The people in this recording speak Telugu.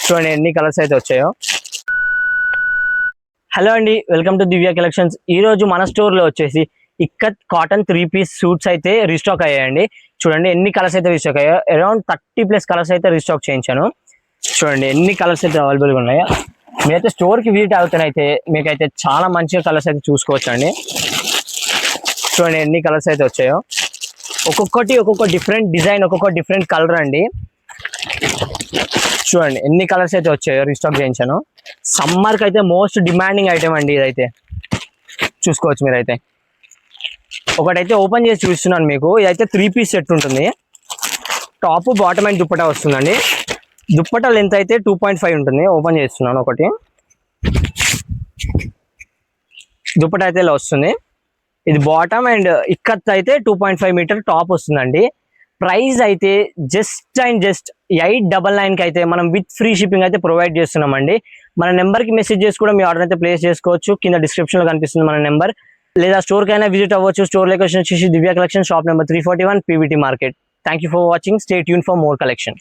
చూడండి ఎన్ని కలర్స్ అయితే వచ్చాయో. హలో అండి, వెల్కమ్ టు దివ్య కలెక్షన్స్. ఈ రోజు మన స్టోర్ లో వచ్చేసి ఇక్కత్ కాటన్ 3 పీస్ సూట్స్ అయితే రీస్టాక్ అయ్యాయండి. చూడండి ఎన్ని కలర్స్ అయితే రీస్టాక్ అయ్యాయో. అరౌండ్ 30+ కలర్స్ అయితే రీస్టాక్ చేయించాను. చూడండి ఎన్ని కలర్స్ అయితే అవైలబుల్గా ఉన్నాయో. మీరైతే స్టోర్ కి విజిట్ అవుతానైతే మీకైతే చాలా మంచిగా కలర్స్ అయితే చూసుకోవచ్చు అండి. చూడండి ఎన్ని కలర్స్ అయితే వచ్చాయో. ఒక్కొక్క డిఫరెంట్ డిజైన్, ఒక్కొక్క డిఫరెంట్ కలర్ అండి. చూడండి ఎన్ని కలర్స్ అయితే వచ్చాయో రీస్టాక్ చేయించాను. సమ్మర్కి అయితే మోస్ట్ డిమాండింగ్ ఐటమ్ అండి ఇదైతే. చూసుకోవచ్చు మీరైతే. ఒకటైతే ఓపెన్ చేసి చూస్తున్నాను మీకు. ఇదైతే 3 పీస్ సెట్ ఉంటుంది. టాప్ బాటమ్ అండ్ దుప్పటా వస్తుందండి. దుప్పటా లెంత్ అయితే 2.5 ఉంటుంది. ఓపెన్ చేస్తున్నాను ఒకటి. దుప్పటా అయితే ఇలా వస్తుంది. ఇది బాటమ్ అండ్ ఇక్కత్ అయితే 2.5 మీటర్ టాప్ వస్తుందండి. ప్రైస్ అయితే జస్ట్ 899కి అయితే మనం విత్ ఫ్రీ షిప్పింగ్ అయితే ప్రొవైడ్ చేస్తున్నామండి. మన నెంబర్కి మెసేజ్ చేసి కూడా మీ ఆర్డర్ అయితే ప్లేస్ చేసుకోవచ్చు. కింద డిస్క్రిప్షన్లో కనిపిస్తుంది మన నెంబర్. లేదా స్టోర్కి అయినా విజిట్ అవ్వచ్చు. స్టోర్ లొకేషన్ వచ్చేసి Divya collection, shop number 341, PVT market. Thank you for watching. Stay tuned for more collection.